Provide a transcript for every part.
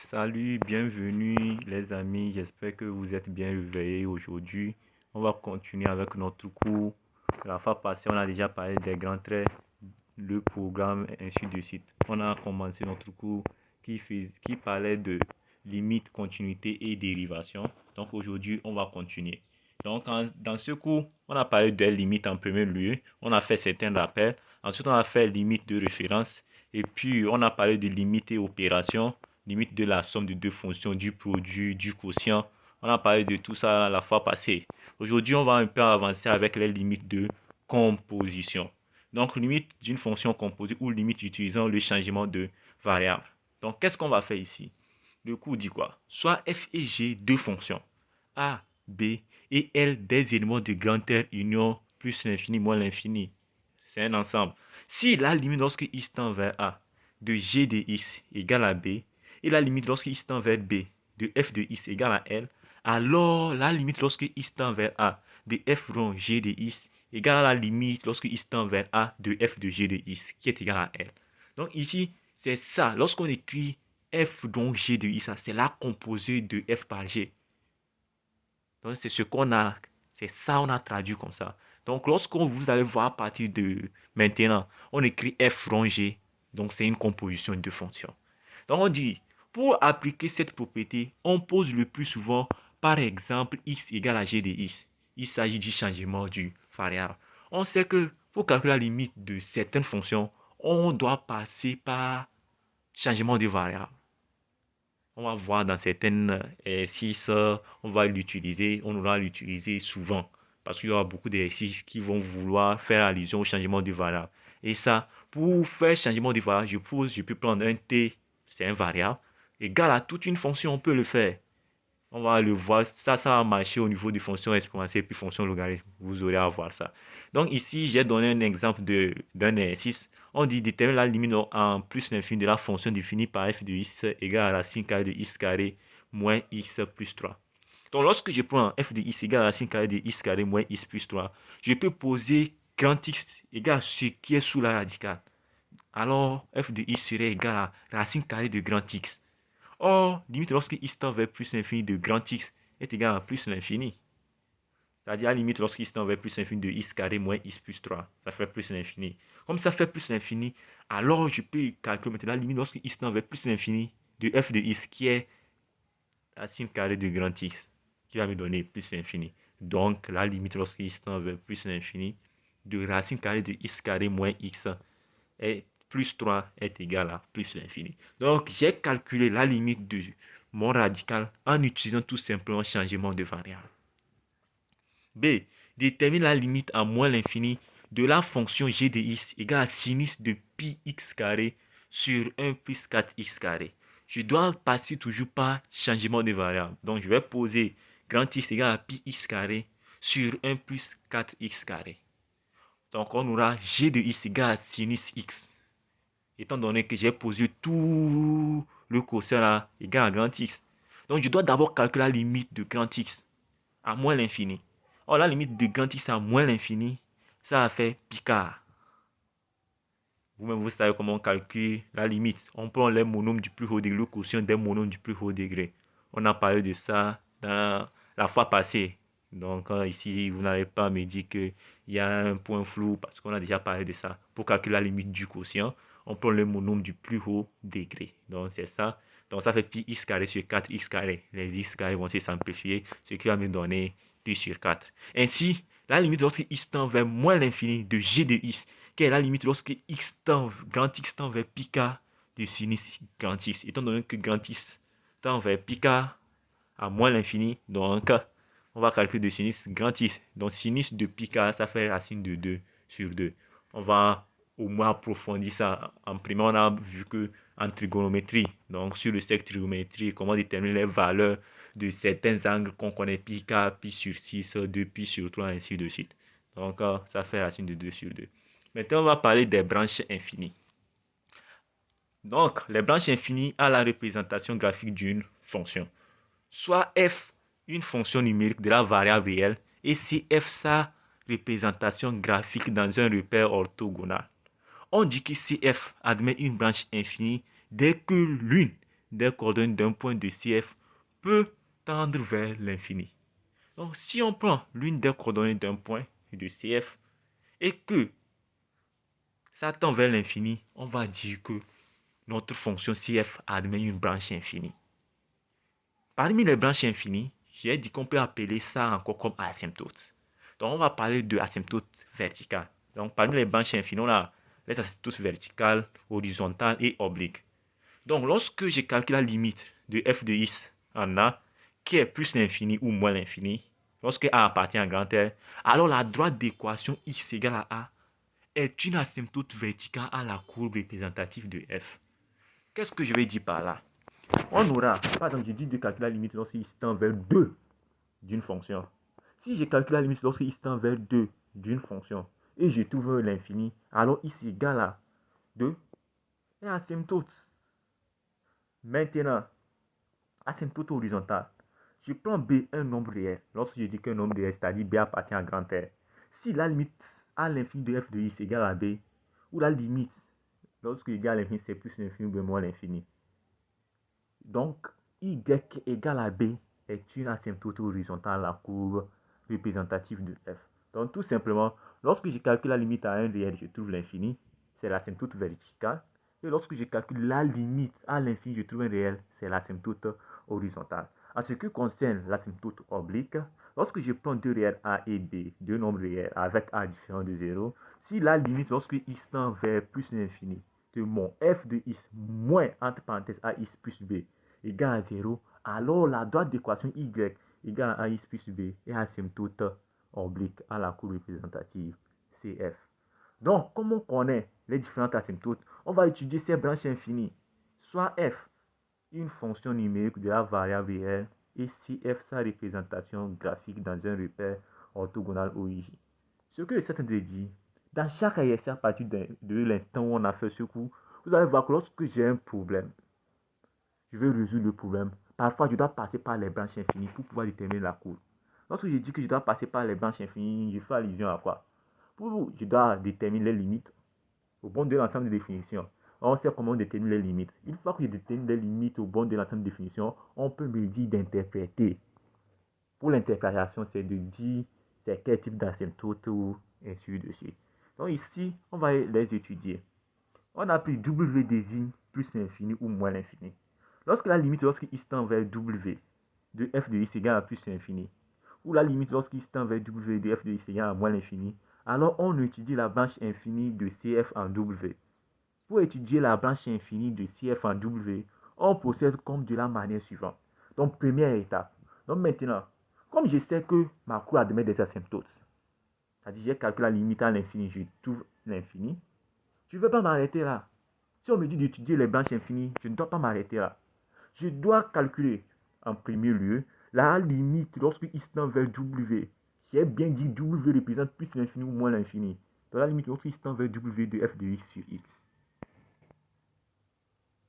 Salut, bienvenue les amis, j'espère que vous êtes bien réveillés aujourd'hui. On va continuer avec notre cours. La fois passée, on a déjà parlé des grands traits, le programme, ainsi de suite. On a commencé notre cours qui parlait de limites, continuité et dérivation. Donc aujourd'hui, on va continuer. Donc dans ce cours, on a parlé des limites en premier lieu. On a fait certains rappels. Ensuite, on a fait limites de référence. Et puis, on a parlé de limites et opérations, limite de la somme de deux fonctions, du produit, du quotient. On a parlé de tout ça la fois passée. Aujourd'hui, on va un peu avancer avec les limites de composition. Donc, limite d'une fonction composée ou limite utilisant le changement de variable. Donc, qu'est-ce qu'on va faire ici? Le cours dit quoi? Soit f et g, deux fonctions, a, b et L des éléments de grande R union plus l'infini moins l'infini. C'est un ensemble. Si la limite lorsque x tend vers a de g de x égale à b et la limite lorsque x tend vers b de f de x égale à L, alors la limite lorsque x tend vers a de f rond g de x égale à la limite lorsque x tend vers a de f de g de x qui est égal à L. Donc ici, c'est ça. Lorsqu'on écrit f donc g de x, c'est la composée de f par g. Donc c'est ce qu'on a, c'est ça on a traduit comme ça. Donc lorsqu'on vous allez voir à partir de maintenant, on écrit f rond g, donc c'est une composition de fonctions. Donc on dit, pour appliquer cette propriété, on pose le plus souvent, par exemple, x égale à g de x. Il s'agit du changement du variable. On sait que pour calculer la limite de certaines fonctions, on doit passer par changement de variable. On va voir dans certaines exercices, on va l'utiliser, on va l'utiliser souvent. Parce qu'il y aura beaucoup d'exercices qui vont vouloir faire allusion au changement de variable. Et ça, pour faire changement de variable, je peux prendre un t, c'est un variable, égal à toute une fonction, on peut le faire. On va le voir, ça va marcher au niveau des fonctions exponentielles puis fonctions logarithmes. Vous aurez à voir ça. Donc ici, j'ai donné un exemple d'un exercice. On dit déterminer la limite en plus l'infini de la fonction définie par f de x égale à la racine carrée de x carré moins x plus 3. Donc lorsque je prends f de x égale à la racine carrée de x carré moins x plus 3, je peux poser grand x égale à ce qui est sous la radicale. Alors f de x serait égal à la racine carrée de grand x. Or, limite lorsque x tend vers plus l'infini de grand x est égal à plus l'infini. C'est-à-dire, à la limite, lorsque x tend vers plus l'infini de x carré moins x plus 3, ça fait plus l'infini. Comme ça fait plus l'infini, alors je peux calculer maintenant la limite lorsque x tend vers plus l'infini de f de x qui est la racine carrée de grand x, qui va me donner plus l'infini. Donc, la limite lorsque x tend vers plus l'infini de racine carrée de x carré moins x est plus 3 est égal à plus l'infini. Donc, j'ai calculé la limite de mon radical en utilisant tout simplement changement de variable. B. Détermine la limite à moins l'infini de la fonction g de x égale à sinus de pi x carré sur 1 plus 4x carré. Je dois passer toujours par changement de variable. Donc, je vais poser grand x égale à pi x carré sur 1 plus 4x carré. Donc, on aura g de x égale à sinus x. Étant donné que j'ai posé tout le quotient là égal à grand x. Donc, je dois d'abord calculer la limite de grand x à moins l'infini. Or, la limite de grand x à moins l'infini, ça a fait Picard. Vous-même, vous savez comment on calcule la limite. On prend les monomes du plus haut degré, le quotient des monomes du plus haut degré. On a parlé de ça dans la fois passée. Donc, ici, vous n'allez pas me dire qu'il y a un point flou parce qu'on a déjà parlé de ça. Pour calculer la limite du quotient, on prend le monome du plus haut degré. Donc, c'est ça. Donc, ça fait pi x carré sur 4x carré. Les x carrés vont se simplifier, ce qui va me donner pi sur 4. Ainsi, la limite lorsque x tend vers moins l'infini de g de x, qui est la limite lorsque grand x tend vers pi k de sinus grand x. Étant donné que grand x tend vers pi k à moins l'infini, donc on va calculer de sinus grand x. Donc sinus de pi k, ça fait racine de 2 sur 2. On va au moins approfondir ça. En premier, on a vu que en trigonométrie, donc sur le cercle trigonométrie, comment déterminer les valeurs de certains angles qu'on connaît, pi k, pi sur 6, 2 pi sur 3, ainsi de suite. Donc ça fait racine de 2 sur 2. Maintenant, on va parler des branches infinies. Donc, les branches infinies à la représentation graphique d'une fonction. Soit f, une fonction numérique de la variable réelle, et cf, sa représentation graphique dans un repère orthogonal. On dit que cf admet une branche infinie dès que l'une des coordonnées d'un point de CF peut tendre vers l'infini. Donc, si on prend l'une des coordonnées d'un point de CF et que ça tend vers l'infini, on va dire que notre fonction CF admet une branche infinie. Parmi les branches infinies, j'ai dit qu'on peut appeler ça encore comme asymptote. Donc, on va parler de asymptote verticale. Donc, parmi les branches infinies, on a les asymptotes verticales, horizontales et obliques. Donc, lorsque je calcule la limite de f de x en A, qui est plus l'infini ou moins l'infini, lorsque A appartient à grand R, alors la droite d'équation x égale à A est une asymptote verticale à la courbe représentative de f. Qu'est-ce que je vais dire par là? On aura, par exemple, je dis de calculer la limite lorsque x tend vers 2 d'une fonction. Si je calcule la limite lorsque x tend vers 2 d'une fonction et je trouve l'infini, alors x égale à 2 et asymptote. Maintenant, asymptote horizontale. Je prends B un nombre réel. Lorsque je dis qu'un nombre réel, c'est-à-dire B appartient à grand R. Si la limite à l'infini de f de x égale à B, ou la limite, lorsque y à l'infini, c'est plus l'infini ou moins l'infini. Donc, y égale à B est une asymptote horizontale à la courbe représentative de f. Donc, tout simplement, lorsque je calcule la limite à un réel, je trouve l'infini, c'est l'asymptote verticale. Et lorsque je calcule la limite à l'infini, je trouve un réel, c'est l'asymptote horizontale. En ce qui concerne l'asymptote oblique, lorsque je prends deux réels A et B, deux nombres réels avec A différent de 0, si la limite lorsque x tend vers plus l'infini de mon f de x moins entre parenthèses ax plus b égale à 0, alors la droite d'équation y égale à ax plus b est asymptote oblique à la courbe représentative CF. Donc, comme on connaît les différentes asymptotes, on va étudier ces branches infinies, soit f, une fonction numérique de la variable réelle, et CF, sa représentation graphique dans un repère orthogonal OIJ. Ce que je suis en train de dire, dans chaque exercice à partir de l'instant où on a fait ce cours, vous allez voir que lorsque j'ai un problème, je vais résoudre le problème. Parfois, je dois passer par les branches infinies pour pouvoir déterminer la courbe. Lorsque je dis que je dois passer par les branches infinies, je fais allusion à quoi? Je dois déterminer les limites au bon de l'ensemble de définitions. On sait comment on détermine les limites. Une fois que je détermine les limites au bon de l'ensemble de définitions, on peut me dire d'interpréter. Pour l'interprétation, c'est de dire c'est quel type d'asymptote ou ainsi de suite. Donc ici, on va les étudier. On a pris W désigne plus l'infini ou moins l'infini. Lorsque la limite, lorsque x tend vers W de f de x égale à plus l'infini, ou la limite lorsque x tend vers W de f de x égale à moins l'infini, alors on étudie la branche infinie de CF en W. Pour étudier la branche infinie de CF en W, on procède comme de la manière suivante. Donc, première étape. Donc maintenant, comme je sais que ma courbe admet des asymptotes, c'est-à-dire j'ai calculé la limite à l'infini, je trouve l'infini, je ne veux pas m'arrêter là. Si on me dit d'étudier les branches infinies, je ne dois pas m'arrêter là. Je dois calculer en premier lieu la limite lorsque x tend vers W. J'ai bien dit W représente plus l'infini ou moins l'infini. Donc la limite lorsque x tend vers W de f de x sur x.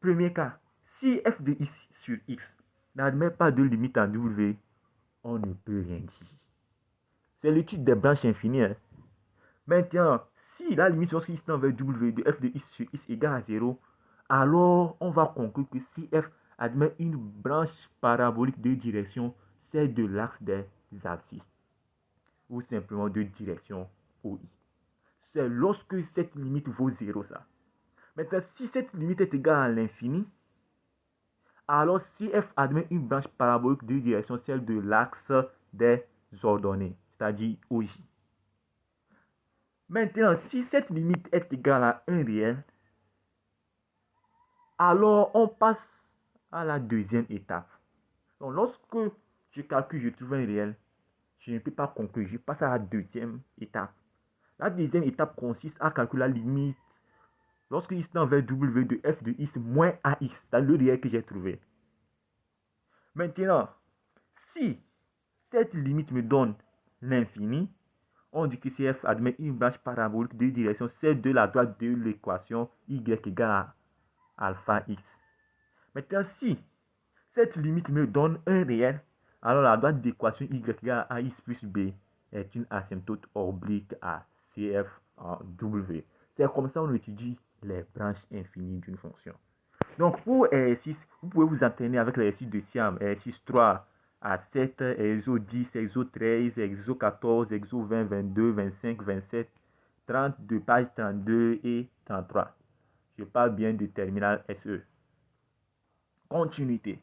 Premier cas, si f de x sur x n'admet pas de limite en W, on ne peut rien dire. C'est l'étude des branches infinies. Hein. Maintenant, si la limite lorsque x tend vers W de f de x sur x égale à 0, alors on va conclure que si f admet une branche parabolique de direction, c'est de l'axe des abscisses, ou simplement de direction OI. C'est lorsque cette limite vaut 0 ça. Maintenant, si cette limite est égale à l'infini, alors si f admet une branche parabolique de direction, celle de l'axe des ordonnées, c'est-à-dire OJ. Maintenant, si cette limite est égale à 1 réel, alors on passe à la deuxième étape. Donc, lorsque je calcule, je trouve un réel, je ne peux pas conclure, je passe à la deuxième étape. La deuxième étape consiste à calculer la limite lorsque x tend vers W de f de x moins ax, c'est le réel que j'ai trouvé. Maintenant, si cette limite me donne l'infini, on dit que CF admet une branche parabolique de direction, c'est de la droite de l'équation y égale à alpha x. Maintenant, si cette limite me donne un réel, alors la droite d'équation y égale à ax plus b est une asymptote oblique à CF en W. C'est comme ça qu'on étudie les branches infinies d'une fonction. Donc, pour exercice, vous pouvez vous entraîner avec l'exercice de Siam, exercice 3 à 7, exo 10, exo 13, exo 14, exo 20, 22, 25, 27, 32, page 32 et 33. Je parle bien de terminal SE. Continuité.